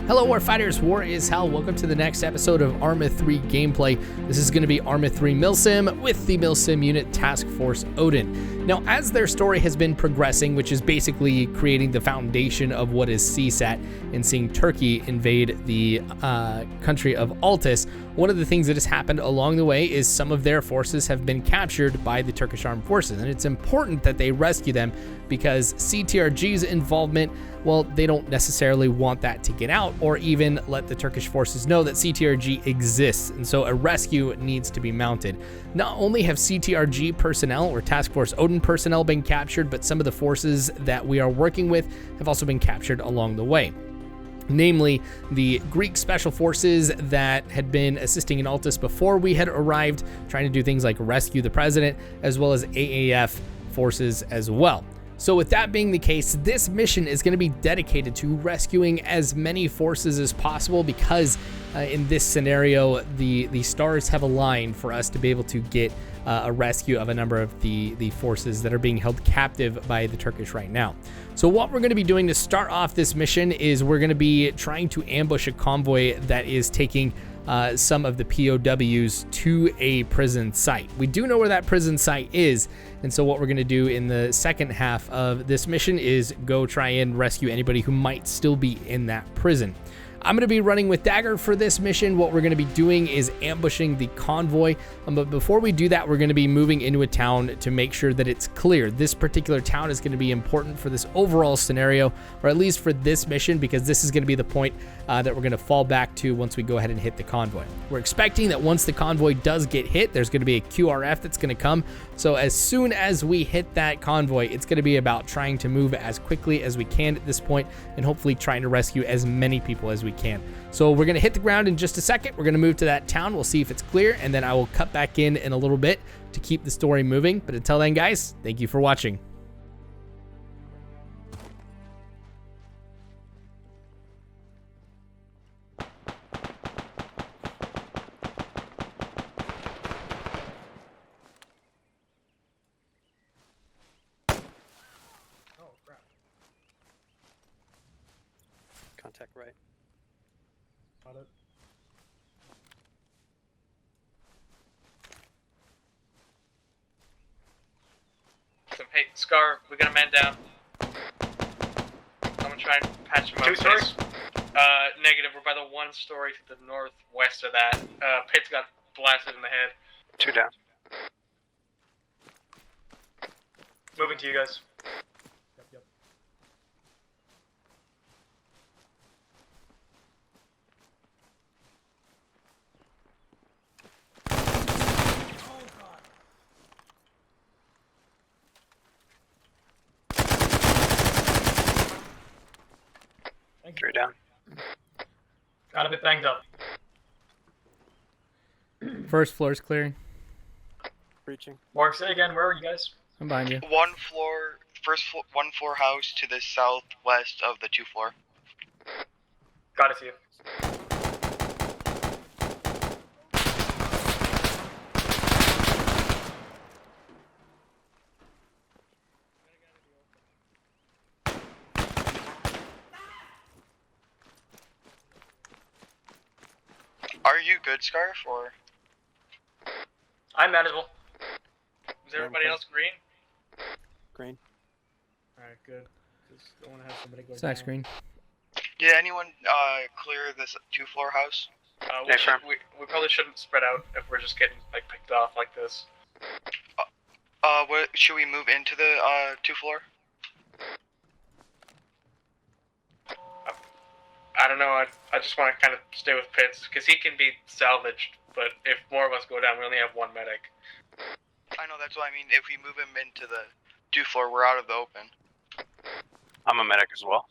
Hello Warfighters, War is Hell. Welcome to the next episode of Arma 3 gameplay. This is going to be Arma 3 Milsim with the Milsim unit Task Force Odin. Now, as their story has been progressing, which is basically creating the foundation of what is CSAT and seeing Turkey invade the country of Altis, one of the things that has happened along the way is some of their forces have been captured by the Turkish armed forces, and it's important that they rescue them because CTRG's involvement, well, they don't necessarily want that to get out or even let the Turkish forces know that CTRG exists, and so a rescue needs to be mounted. Not only have CTRG personnel or Task Force Odin personnel been captured, but some of the forces that we are working with have also been captured along the way. Namely, the Greek special forces that had been assisting in Altis before we had arrived, trying to do things like rescue the president, as well as AAF forces as well. So with that being the case, this mission is going to be dedicated to rescuing as many forces as possible because in this scenario, the stars have aligned for us to be able to get a rescue of a number of the forces that are being held captive by the Turkish right now. So what we're going to be doing to start off this mission is we're going to be trying to ambush a convoy that is taking some of the POWs to a prison site. We do know where that prison site is, and so what we're going to do in the second half of this mission is go try and rescue anybody who might still be in that prison. I'm going to be running with Dagger for this mission. What we're going to be doing is ambushing the convoy, but before we do that, we're going to be moving into a town to make sure that it's clear. This particular town is going to be important for this overall scenario, or at least for this mission, because this is going to be the point that we're going to fall back to once we go ahead and hit the convoy. We're expecting that once the convoy does get hit, there's going to be a QRF that's going to come. So as soon as we hit that convoy, it's going to be about trying to move as quickly as we can at this point and hopefully trying to rescue as many people as we can. So we're going to hit the ground in just a second. We're going to move to that town. We'll see if it's clear, and then I will cut back in a little bit to keep the story moving. But until then, guys, thank you for watching. Contact right. Got it. So, hey, Scar, we got a man down. I'm gonna try and patch him up. 2 stories? Negative. We're by the 1 story to the northwest of that. Pitts got blasted in the head. 2 down. Moving to you guys. Yep. Oh god. Thank you. 3 down. Got a bit banged up. First floor is clearing. Breaching. Mark, say again, where are you guys? I'm behind you. 1 floor, one floor house to the southwest of the 2 floor. Got it to you. Are you good, Scarf, or? I'm manageable. Is everybody else green? Green. Alright, good. Just don't want to have somebody go Stack down. screen. Did anyone clear this 2 floor house? We probably shouldn't spread out if we're just getting like picked off like this. Should we move into the 2 floor? I don't know. I just want to kind of stay with Pitts because he can be salvaged. But if more of us go down, we only have 1 medic. I know, that's what I mean. If we move him into the 2 floor, we're out of the open. I'm a medic as well.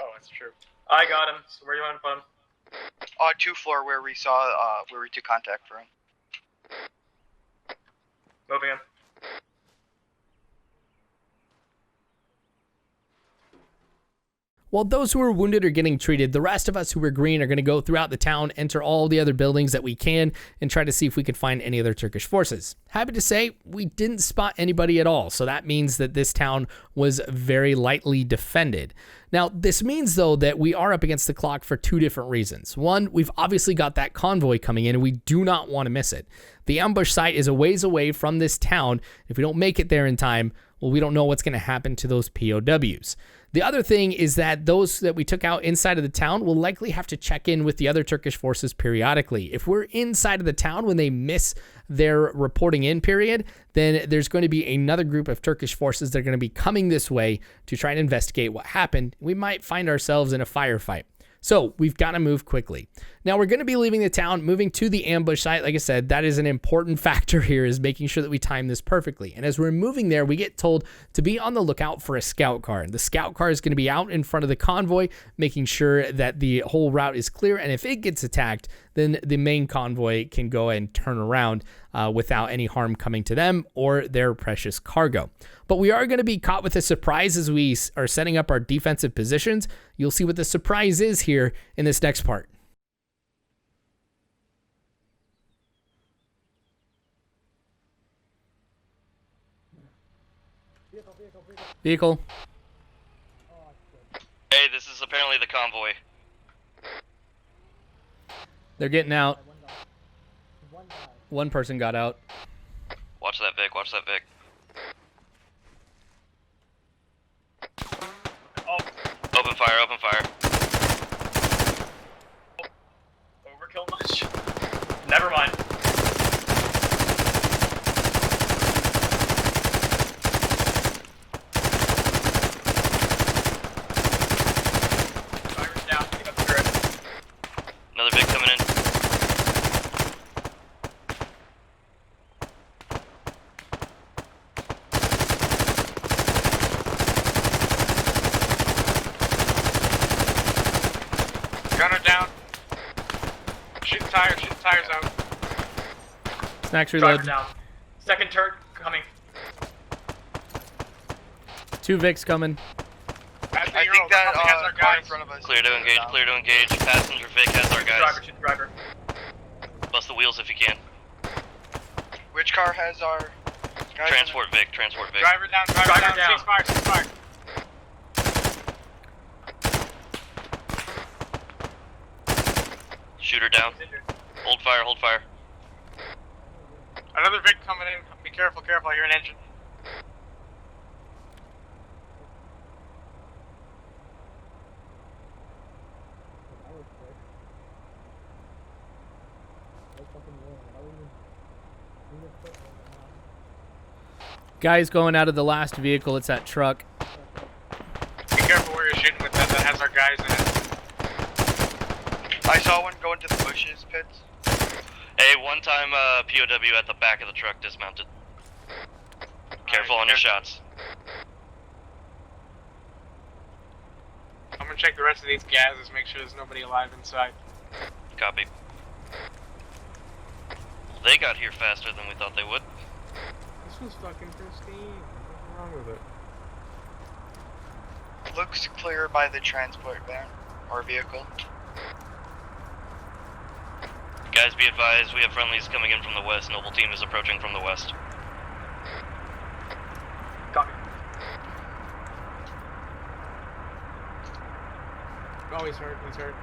Oh, that's true. I got him. So where do you want to put him? 2 floor where we saw where we took contact for him. Moving him. While those who are wounded are getting treated, the rest of us who are green are going to go throughout the town, enter all the other buildings that we can, and try to see if we could find any other Turkish forces. Happy to say we didn't spot anybody at all, so that means that this town was very lightly defended. Now, this means, though, that we are up against the clock for two different reasons. One, we've obviously got that convoy coming in, and we do not want to miss it. The ambush site is a ways away from this town. If we don't make it there in time, well, we don't know what's going to happen to those POWs. The other thing is that those that we took out inside of the town will likely have to check in with the other Turkish forces periodically. If we're inside of the town when they miss their reporting in period, then there's going to be another group of Turkish forces that are going to be coming this way to try and investigate what happened. We might find ourselves in a firefight. So we've got to move quickly. Now we're going to be leaving the town, moving to the ambush site. Like I said, that is an important factor here, is making sure that we time this perfectly. And as we're moving there, we get told to be on the lookout for a scout car. The scout car is going to be out in front of the convoy, making sure that the whole route is clear. And if it gets attacked, then the main convoy can go and turn around without any harm coming to them or their precious cargo. But we are going to be caught with a surprise as we are setting up our defensive positions. You'll see what the surprise is here in this next part. Vehicle. Hey, this is apparently the convoy. They're getting out. One person got out. Watch that Vic, watch that Vic. Oh, Open fire, open fire. overkill much? Never mind. Driver's down, pick up the grid. Another Vic coming in. Gunner down. Shooting tires out. Snacks Driver reload. down. Second turret coming. Two Vics coming. I think that has our car in guys. front of us. Clear to engage, clear to engage. Passenger Vic has our Driver, guys. shoot the driver. Bust the wheels if you can. Which car has our guys? Transport Vic, transport Vic. Driver down, Driver down. Cease fire. Shooter down. Hold fire, hold fire. Another Vic coming in. Be careful, I hear an engine. Guys going out of the last vehicle. It's that truck. Be careful where you're shooting with that has our guys in it. I saw one go into the bushes, Pits. Hey, one time POW at the back of the truck dismounted. Careful on your shots. I'm gonna check the rest of these gases, make sure there's nobody alive inside. Copy. They got here faster than we thought they would. This was fucking pristine. What's wrong with it? Looks clear by the transport van or vehicle. Guys, be advised, we have friendlies coming in from the west. Noble team is approaching from the west. Copy. Oh, he's hurt.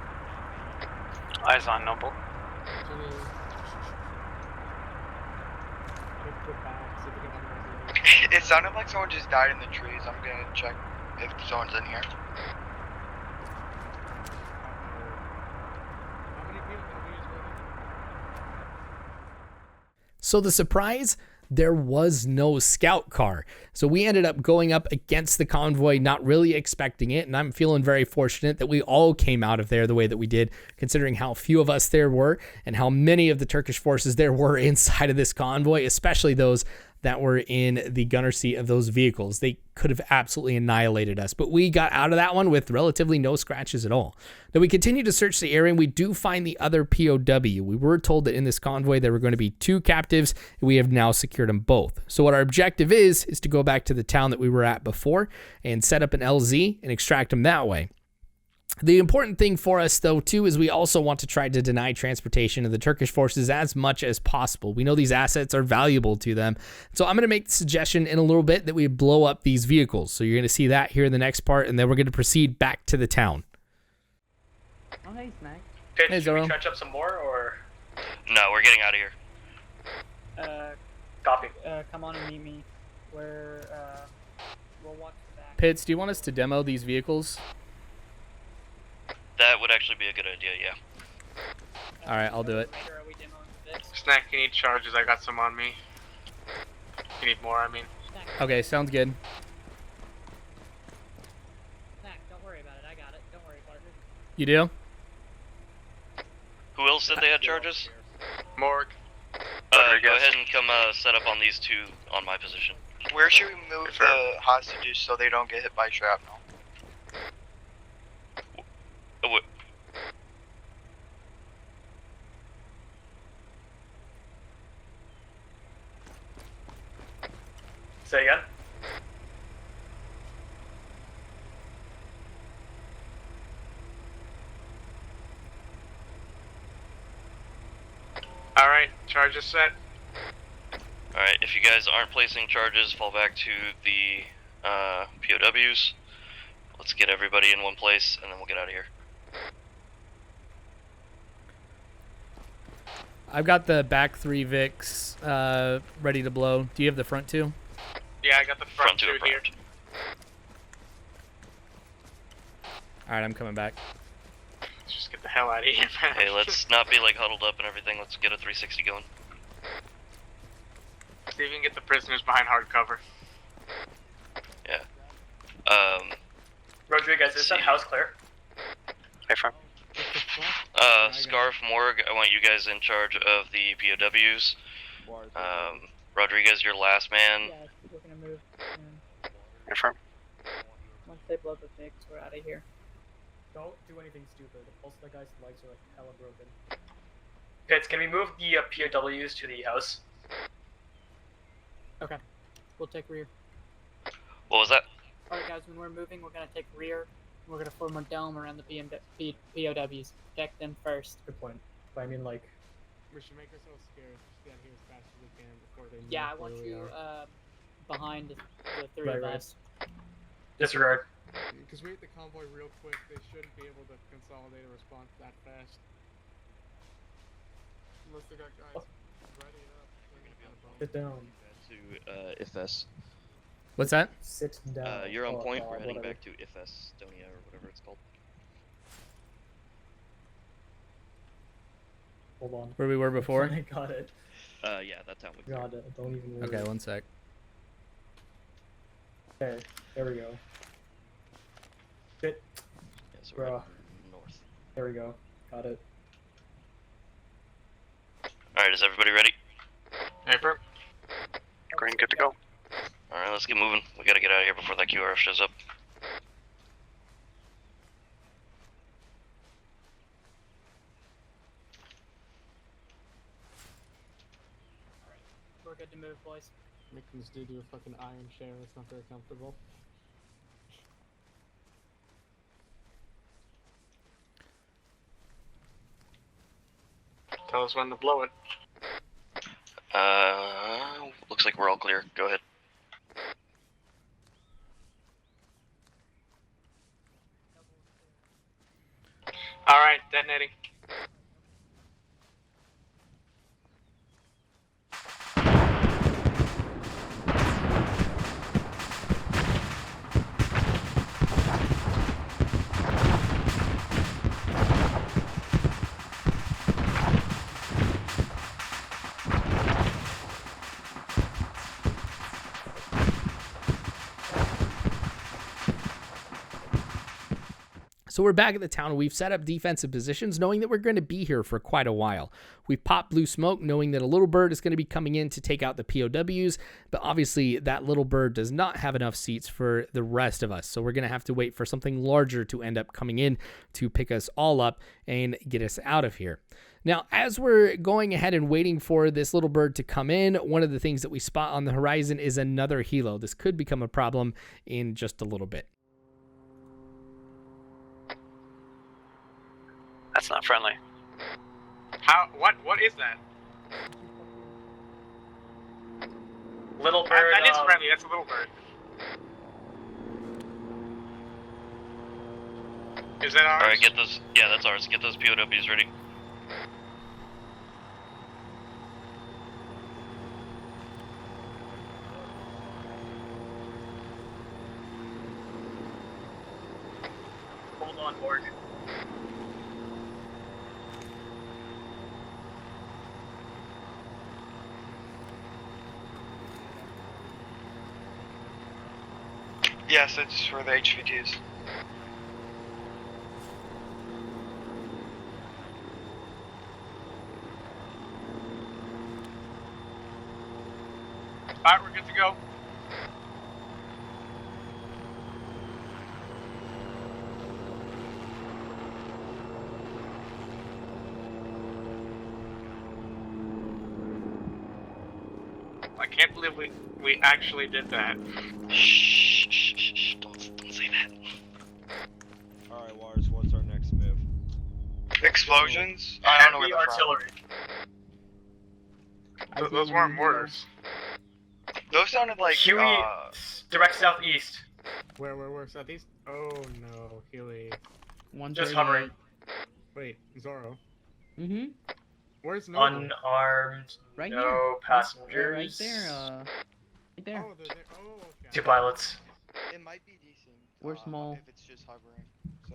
Eyes on Noble. It sounded like someone just died in the trees. I'm gonna check if someone's in here. So the surprise, there was no scout car. So we ended up going up against the convoy, not really expecting it. And I'm feeling very fortunate that we all came out of there the way that we did, considering how few of us there were and how many of the Turkish forces there were inside of this convoy, especially those that were in the gunner seat of those vehicles. They could have absolutely annihilated us, but we got out of that one with relatively no scratches at all. Now we continue to search the area and we do find the other POW. We were told that in this convoy there were going to be 2 captives, and we have now secured them both. So what our objective is to go back to the town that we were at before and set up an LZ and extract them that way. The important thing for us, though, too, is we also want to try to deny transportation of the Turkish forces as much as possible. We know these assets are valuable to them. So I'm going to make the suggestion in a little bit that we blow up these vehicles. So you're going to see that here in the next part, and then we're going to proceed back to the town. Oh, hey, Snack. Pitch, Hey, should we Zoro. trench up some more, or? No, we're getting out of here. Copy. Come on and meet me where, we'll watch the back. Pitts, do you want us to demo these vehicles? That would actually be a good idea, yeah. All right, I'll do it. Later, are we demoing this? Snack, you need charges. I got some on me. You need more, I mean. Snack, Okay, sounds good. Snack, don't worry about it. I got it. Don't worry, partner. You do? Who else said they had charges? Morgue. Go ahead and come set up on these two on my position. Where should we move the hostages so they don't get hit by shrapnel? Say again? Alright, charges set. Alright, if you guys aren't placing charges, fall back to the POWs. Let's get everybody in one place, and then we'll get out of here. I've got the back 3 Vics ready to blow. Do you have the front 2? Yeah, I got the front two here. affirmed. All right, I'm coming back. Let's just get the hell out of here, man. Hey, let's not be like huddled up and everything. Let's get a 360 going. See if you can get the prisoners behind hard cover. Yeah. Rodriguez, is that house clear? Hey, front. Scarf, Morgue, I want you guys in charge of the POWs. Rodriguez, you're last man. Yeah, we're gonna move. Confirm. Once they blow the fix, we're out of here. Don't do anything stupid. Also, the guy's legs are like hella broken. Pitts, can we move the POWs to the house? Okay. We'll take rear. What was that? Alright, guys, when we're moving, we're gonna take rear. We're gonna form a dome around the POWs. Protect them first. Good point. But I mean, like, we should make ourselves scared. Just get here as fast as we can before they move. Yeah, I where want we you are. behind the three Right, of right. us. Disregard. Because we hit the convoy real quick, they shouldn't be able to consolidate a response that fast. Unless they got guys ready up. Sit down. To IFS. What's that? Sit down. You're on Oh, point. God, We're heading whatever. back to IFS, Estonia, or whatever it's called. Hold on. Where we were before? I got it. Yeah, that town we Got it. Don't even worry. Okay, one sec. Okay, there we go. Sit. Yeah, so we're Bruh. heading north. There we go. Got it. Alright, is everybody ready? Paper. Green, good to go. Alright, let's get moving. We gotta get out of here before that QRF shows up. We're good to move, boys. Making this dude do a fucking iron share. It's not very comfortable. Tell us when to blow it. Looks like we're all clear. Go ahead. Alright, detonating. So we're back at the town, and we've set up defensive positions knowing that we're going to be here for quite a while. We've popped blue smoke knowing that a little bird is going to be coming in to take out the POWs, but obviously that little bird does not have enough seats for the rest of us. So we're going to have to wait for something larger to end up coming in to pick us all up and get us out of here. Now, as we're going ahead and waiting for this little bird to come in, one of the things that we spot on the horizon is another helo. This could become a problem in just a little bit. That's not friendly. How? What is that? Little bird. That is friendly. That's a little bird. Is that ours? Alright, get those. Yeah, that's ours. Get those POWs ready. Hold on board. Yes, it's for the HVTs. Alright, we're good to go. I can't believe we actually did that. Shh, shh, shh, shh. Don't say that. Alright, Wars, what's our next move? Explosions? I don't know where Heavy they're artillery. Those weren't mortars. from. Those sounded like, Huey, direct southeast. Where? Southeast? Oh no, Huey. Just hovering. Wait, Zorro. Mm-hmm. Where's Nova? Unarmed. Right no here. passengers. Right there. Right there. Oh, they're there. Oh, okay. 2 pilots. It might be decent. We're small. If it's just hovering. So.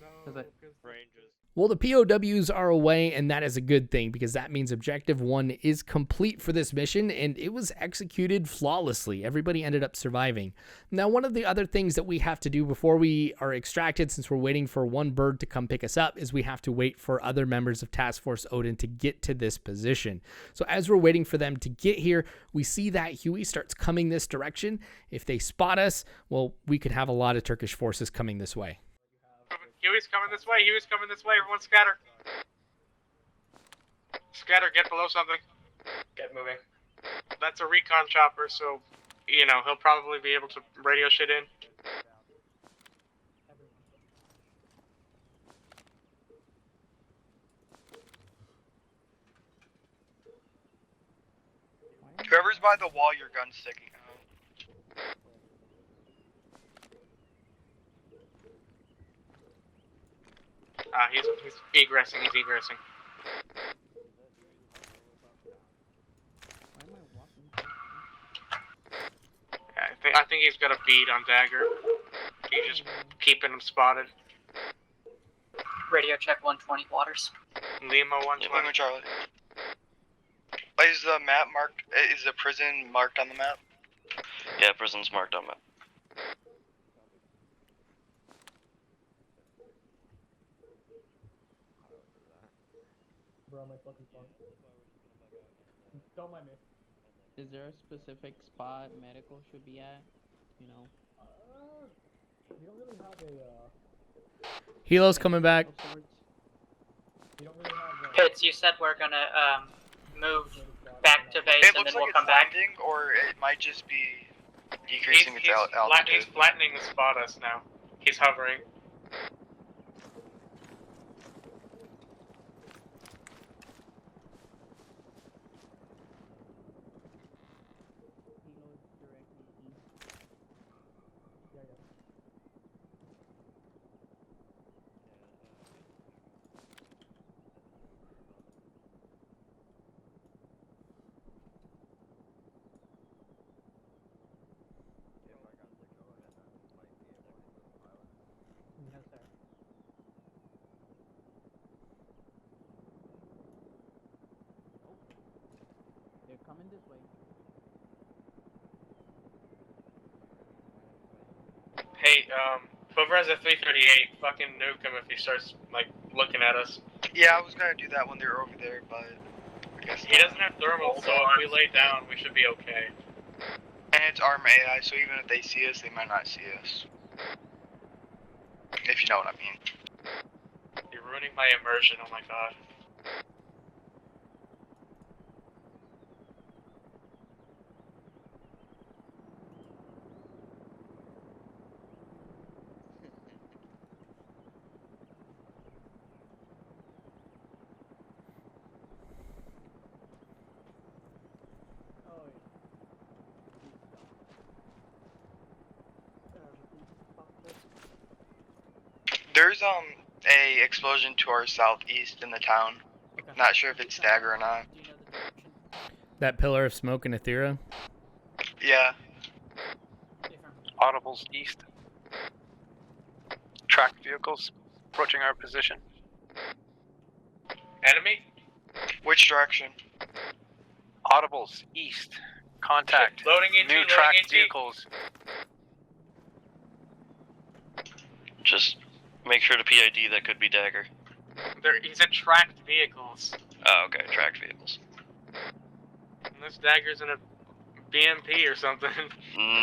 No, Is it- Ranges. Well, the POWs are away, and that is a good thing because that means Objective 1 is complete for this mission, and it was executed flawlessly. Everybody ended up surviving. Now, one of the other things that we have to do before we are extracted, since we're waiting for one bird to come pick us up, is we have to wait for other members of Task Force Odin to get to this position. So as we're waiting for them to get here, we see that Huey starts coming this direction. If they spot us, well, we could have a lot of Turkish forces coming this way. Huey's coming this way. Huey's coming this way. Everyone scatter. Scatter. Get below something. Get moving. That's a recon chopper, so you know he'll probably be able to radio shit in. Whoever's by the wall, your gun's sticking out. He's egressing. He's egressing. Why am I walking? Yeah, I think he's got a bead on Dagger. He's just keeping him spotted. Radio check 120 waters. Lima 120. Lima Charlie. Is the map marked? Is the prison marked on the map? Yeah, prison's marked on map. Bro, my fucking phone. Don't mind me. Is there a specific spot medical should be at? You know, We don't really have a, Helo's coming back. of sorts. we don't really have Pitts, you said we're gonna move back to base It and looks then like we'll it's come back. landing, or it might just be decreasing its altitude. He's flattening the spot us now. He's hovering. Helo's directly east. Yes, sir. They're coming this way. Hey, whoever has a 338, fucking nuke him if he starts like looking at us. Yeah, I was gonna do that when they were over there, but I guess He doesn't have thermal, so if we lay down, we should be okay. And it's Arma AI, so even if they see us, they might not see us. If you know what I mean. You're ruining my immersion. Oh my god. There's a explosion to our southeast in the town. Okay. Not sure if it's Dagger or not. Do you know the direction? That pillar of smoke in Ethera. Yeah. Affirm. Audibles east. Tracked vehicles approaching our position. Enemy? Which direction? Audibles east. Contact. Loading into, New loading tracked into. vehicles. Just make sure to PID that could be Dagger. He said tracked vehicles. Oh, okay, tracked vehicles. Unless Dagger's in a BMP or something.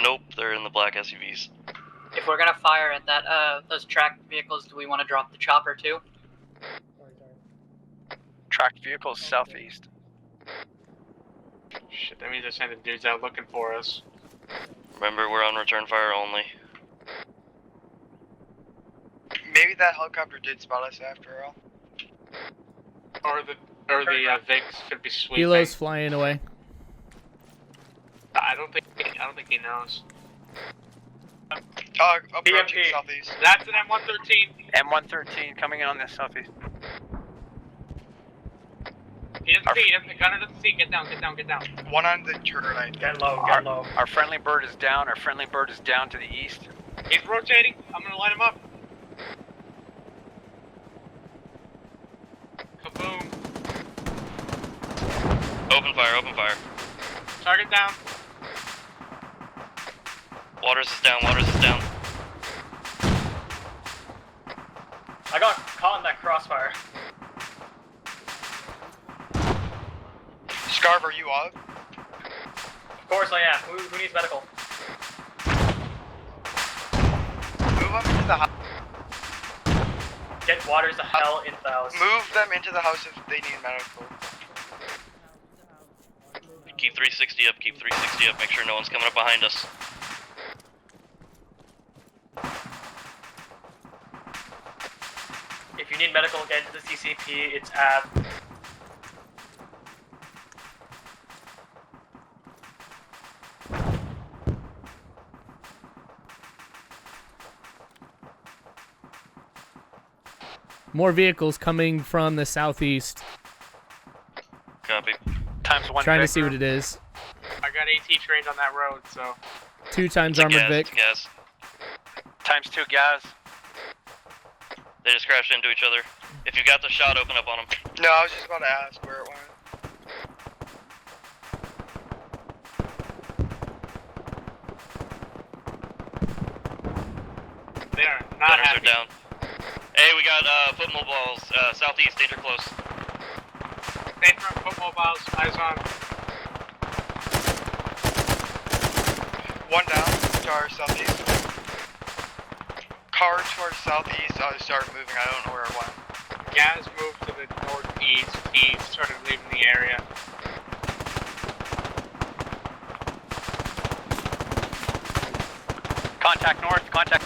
Nope, they're in the black SUVs. If we're gonna fire at that, those tracked vehicles, do we want to drop the chopper too? Tracked vehicles southeast. Shit, that means they're sending dudes out looking for us. Remember, we're on return fire only. Maybe that helicopter did spot us after all. Or the Vigs could be sweeping. Helo's flying away. I don't think he knows. Approaching BMP. southeast. That's an M113. M113 coming in on the southeast. He doesn't see. The gunner doesn't see. Get down. One on the turret, I think. Get low. Our friendly bird is down. Our friendly bird is down to the east. He's rotating. I'm gonna light him up. Kaboom. Open fire. Target down. Waters is down. I got caught in that crossfire. Scarf, are you up? Of course I am. Who needs medical? Move them into the house. Get Waters the hell into the house. Move them into the house if they need medical. Keep 360 up. Make sure no one's coming up behind us. If you need medical, get into the CCP. It's at. More vehicles coming from the southeast. Copy. Times one. Trying to Victor. see what it is. I got AT trained on that road, so. 2 times It's a armored gas, Vic. it's gas. Times 2 gas. They just crashed into each other. If you got the shot, open up on them. No, I was just about to ask where it went. They are not Gunners happy. are down. Hey, we got foot mobiles southeast, danger close. Stay from foot mobiles, eyes on. One down to our southeast. Car to our southeast started moving. I don't know where it went. Gaz moved to the northeast. He started leaving the area. Contact north. Contact.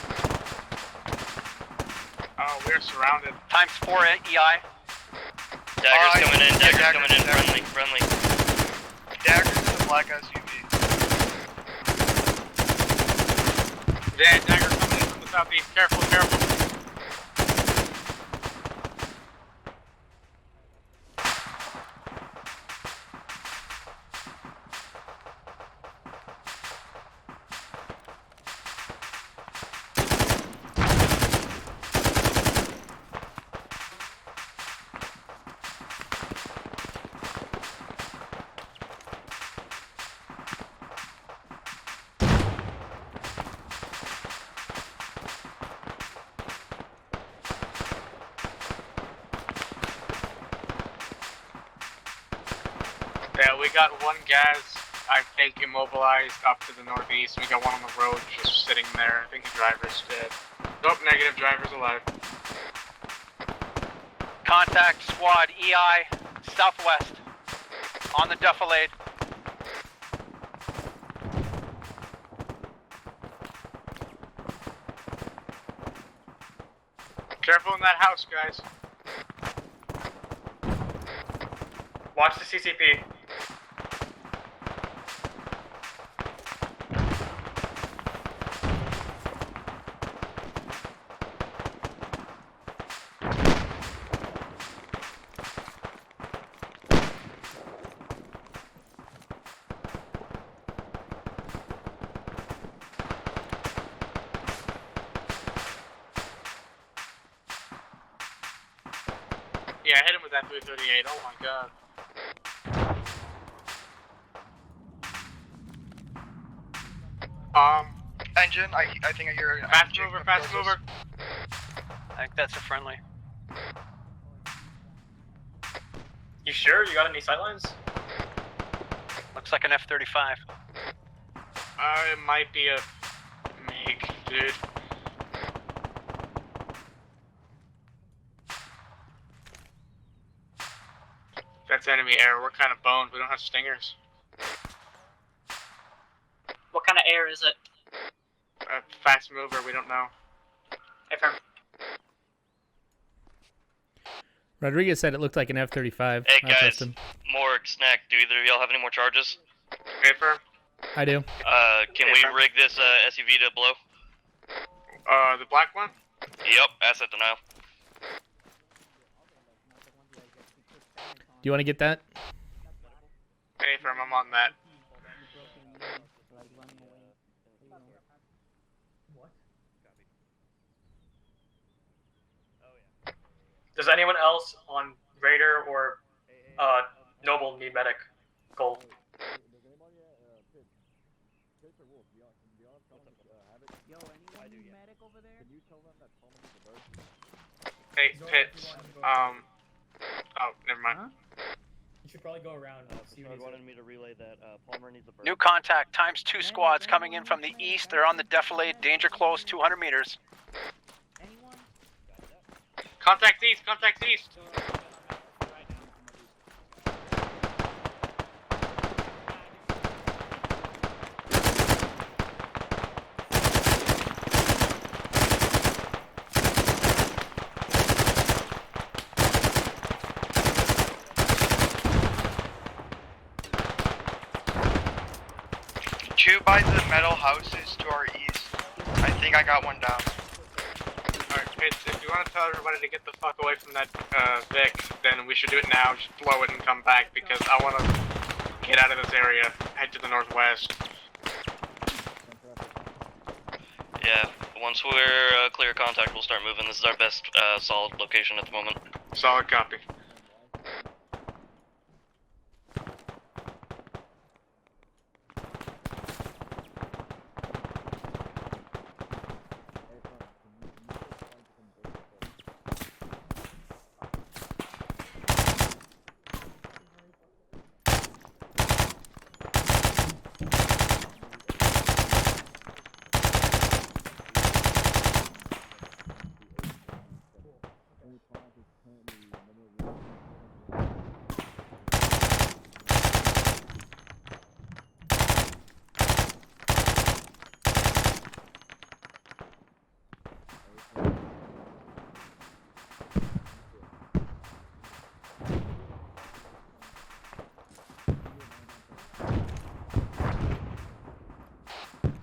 Oh, we're surrounded. Times 4 at EI. Dagger's coming in, yeah, Dagger's coming in, Dagger. friendly. Dagger's in the black SUV. Yeah, Dagger coming in from the southeast. Careful. Yeah, we got one Gaz, I think, immobilized up to the northeast. We got one on the road just sitting there. I think the driver's dead. Nope, negative, driver's alive. Contact squad EI southwest on the defilade. Careful in that house, guys. Watch the CCP. Yeah, hit him with that 338. Oh my god. Engine, I think I hear an Fast engine mover, coming fast towards mover. I think that's a friendly. You sure? You got any sightlines? Looks like an F-35. It might be a MiG, dude. That's enemy air. We're kind of boned. We don't have stingers. What kind of air is it? Fast mover. We don't know. Affirm. Rodriguez said it looked like an F-35. Hey I trust guys, him. more snack. Do either of y'all have any more charges? Affirm. I do. Can we rig this SUV to blow? The black one? Yep, asset denial. Do you want to get that? Affirm, I'm on that. Does anyone else on Raider or Noble need medic? Gold. Yo, anyone need medic over there? Can you tell them that Palmer needs a bird? Hey, Pitts. Oh, never mind. Huh? You should probably go around. See what wanted me to relay that Palmer needs a bird. New contact, ×2 squads coming in from the east. They're on the defilade, danger close, 200 meters. Anyone? Contact east, contact east. Two by the metal houses to our east. I think I got one down. Alright, Pitts, if you want to tell everybody to get the fuck away from that Vic, then we should do it now. Just blow it and come back because I want to get out of this area, head to the northwest. Yeah, once we're clear of contact, we'll start moving. This is our best solid location at the moment. Solid copy.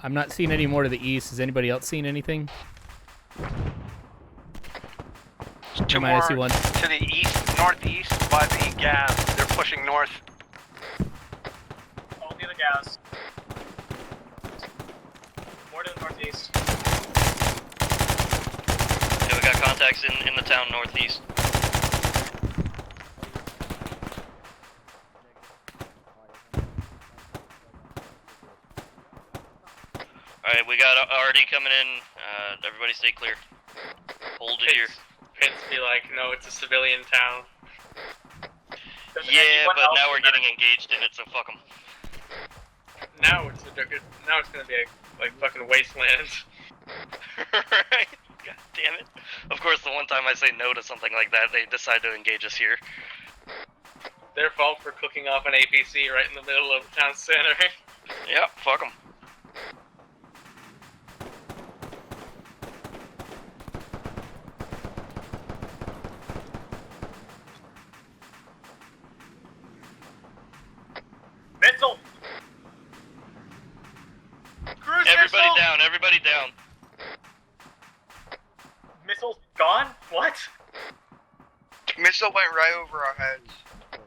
I'm not seeing any more to the east. Has anybody else seen anything? Two Am I more see one? to the east, northeast by the gas. They're pushing north. All near the gas. More to the northeast. Yeah, we got contacts in the town northeast. Alright, we got RD coming in. Everybody stay clear. Hold it here. Pitts be like, no, it's a civilian town. Yeah, but now we're getting engaged in it, so fuck them. Now it's gonna be like fucking wasteland. Right? God damn it. Of course, the one time I say no to something like that, they decide to engage us here. Their fault for cooking off an APC right in the middle of town center. Yep, fuck them. Missile! Cruise Everybody missile! down, everybody down. Missile's gone? What? Missile went right over our heads.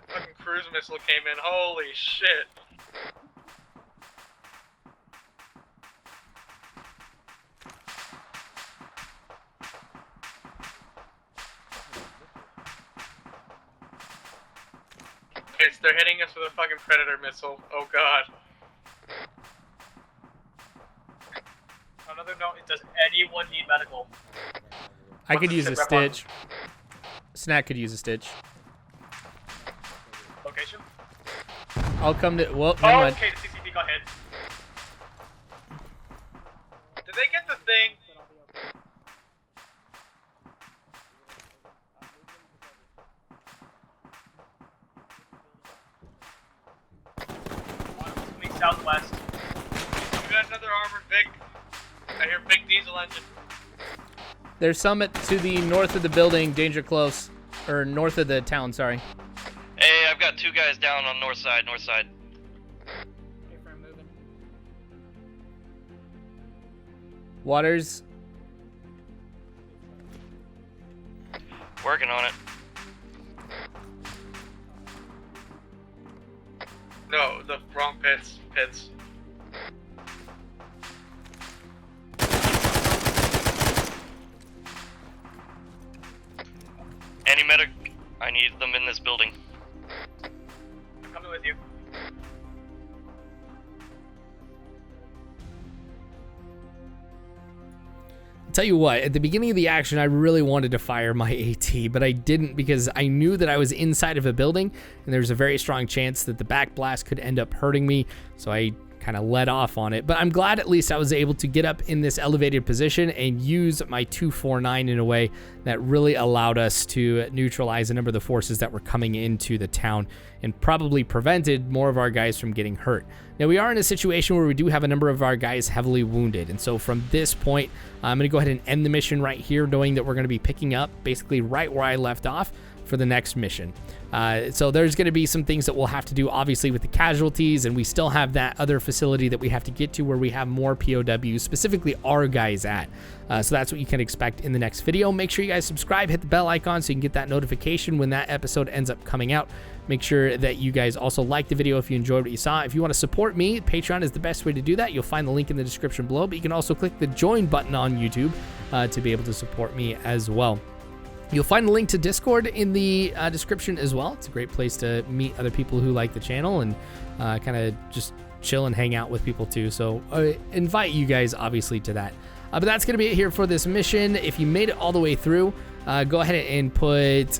Fucking cruise missile came in. Holy shit. They're hitting us with a fucking Predator missile. Oh god. Another note, does anyone need medical? I could What's use the a sit rep on? stitch. Snack could use a stitch. Location? I'll come to. Well, never Oh, mind. okay, the CCP got hit. Did they get the thing? Moving southwest. We got another armored big. I hear big diesel engine. There's some to the north of the building, danger close, or north of the town. Sorry. Hey, I've got 2 guys down on north side. Okay, for moving. Waters. Working on it. No, the wrong pits. Pits. Any medic? I need them in this building. I'm coming with you. Tell you what, at the beginning of the action, I really wanted to fire my AT, but I didn't because I knew that I was inside of a building and there's a very strong chance that the backblast could end up hurting me. So I kind of let off on it, but I'm glad at least I was able to get up in this elevated position and use my 249 in a way that really allowed us to neutralize a number of the forces that were coming into the town and probably prevented more of our guys from getting hurt. Now we are in a situation where we do have a number of our guys heavily wounded, and so from this point I'm going to go ahead and end the mission right here, knowing that we're going to be picking up basically right where I left off for the next mission. So there's going to be some things that we'll have to do obviously with the casualties, and we still have that other facility that we have to get to where we have more POWs, specifically our guys at. So that's what you can expect in the next video. Make sure you guys subscribe, hit the bell icon so you can get that notification when that episode ends up coming out. Make sure that you guys also like the video if you enjoyed what you saw. If you want to support me, Patreon is the best way to do that. You'll find the link in the description below, but you can also click the join button on YouTube to be able to support me as well. You'll find the link to Discord in the description as well. It's a great place to meet other people who like the channel and kind of just chill and hang out with people too. So I invite you guys obviously to that. But that's going to be it here for this mission. If you made it all the way through, go ahead and put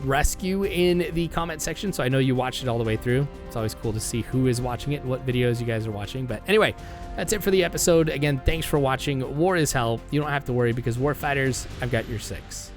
rescue in the comment section so I know you watched it all the way through. It's always cool to see who is watching it and what videos you guys are watching. But anyway, that's it for the episode. Again, thanks for watching. War is hell. You don't have to worry because warfighters, I've got your 6.